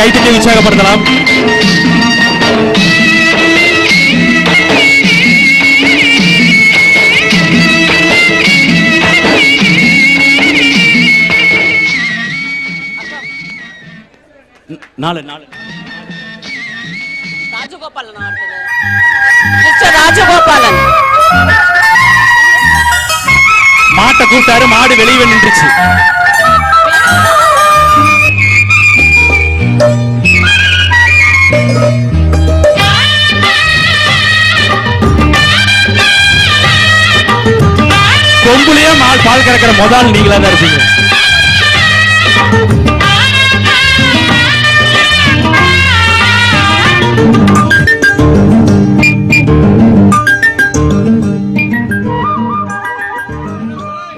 கைத்தட்டி உற்சாகப்படுத்தலாம். நாலு ராஜகோபாலன் ராஜகோபாலன் மாட்டை கூப்பிட்டாரு, மாடு வெளியே நின்றுச்சு. கொம்புலயே பால் கறக்கிற முதல் நீங்களா தான் இருப்பீங்க.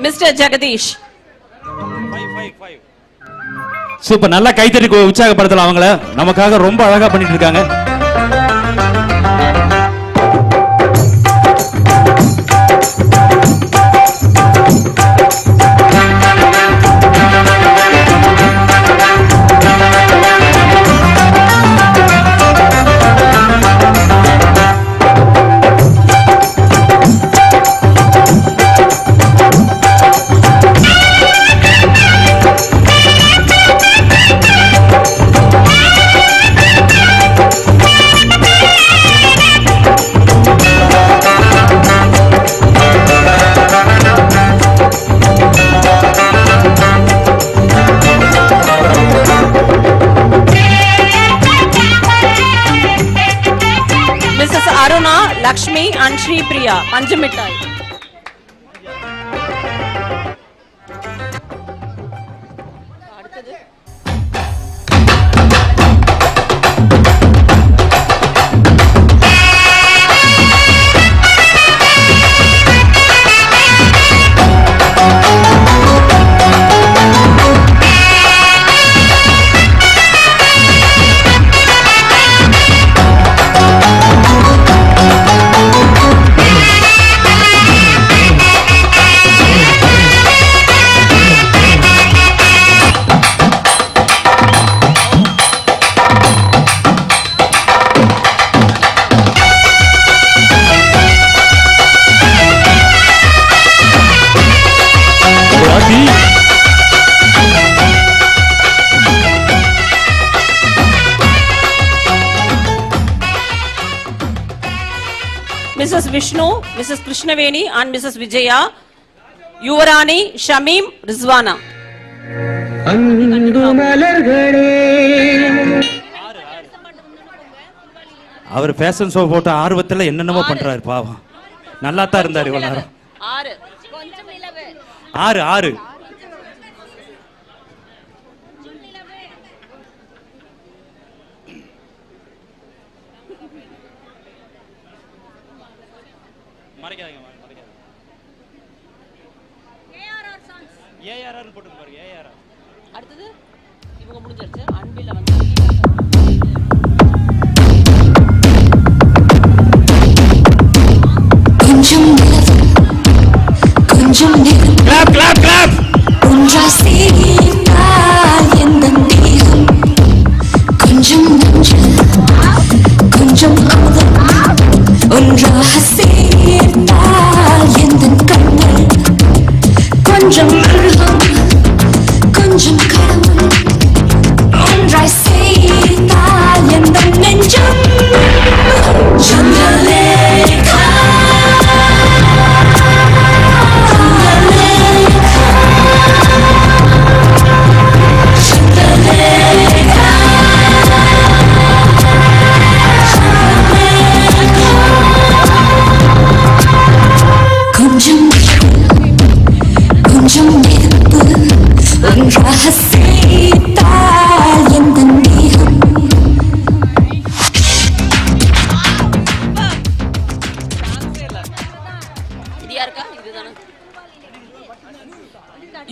மிஸ்டர் ஜெகதீஷ். சூப்பர், நல்லா கைத்தறி உற்சாகப்படுத்தலாம் அவங்கள. நமக்காக ரொம்ப அழகா பண்ணிட்டு இருக்காங்க. Lakshmi and Sri Priya பஞ்சமிட்டாய். Mrs. Vishnu, Mrs. Krishnaveni and Mrs. Vijaya, Yuvarani, Shamim, Rizwana. Our fashion show போட்ட ஆர்வத்துல என்னென்னமோ பண்றாரு பாவம். நல்லா தான் இருந்தாரு இவ்வளவு நேரம். ஆறு ஏஆர்ஆர் போட்டு பாருங்க. ஏஆர்ஆர் அடுத்து இவங்க முடிஞ்சிருச்சு. அன்பில வந்து கொஞ்சம் கிளாப் கிளாப் கிளாப் ஒன்றா சேர்ந்தால் எந்த தேகம் கொஞ்சம் கொஞ்சம் ஒன்றாக சேர்ந்தால் எந்த கண்கள் கொஞ்சம் கொஞ்சம் கடவுள் ஒன்றாய் சேர்ந்தால் எந்த நெஞ்சம் சந்திரலேகா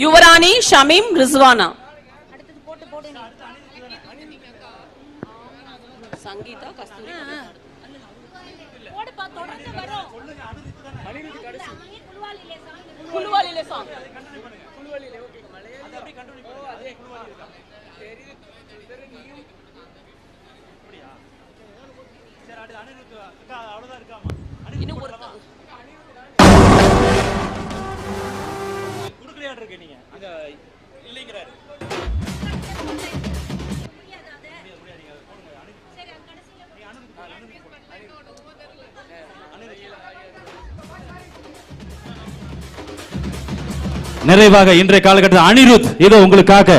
யுவராணி, ஷமீம், ரிஸ்வானா. சங்கீதா, கஸ்தூரி. குலுவாலிலே சாங். இன்னும் ஒரு குடுக்கலையா இருக்கு நீங்க இத இல்லைங்கறாரு. நிறைவாக இன்றைய காலகட்டத்தில் அனிருத் இதோ உங்களுக்காக.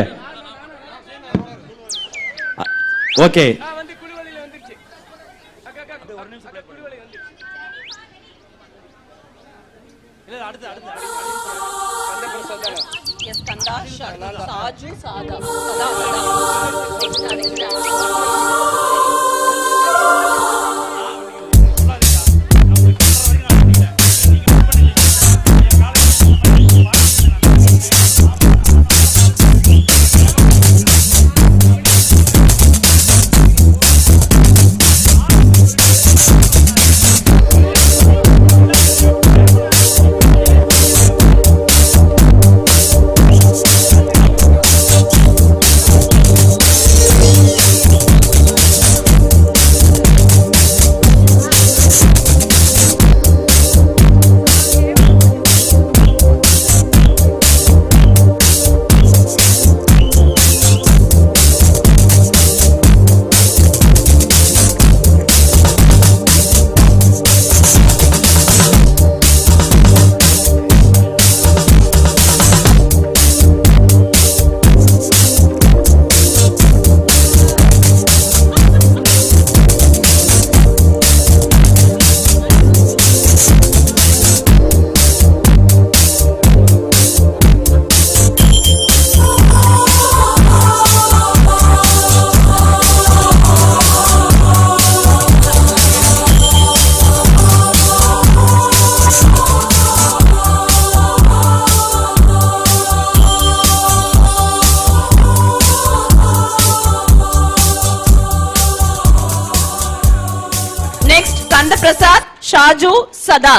ஓகே, எஸ் கந்தா சாஜு சாதா பிரசாத் ஷாஜு சதா.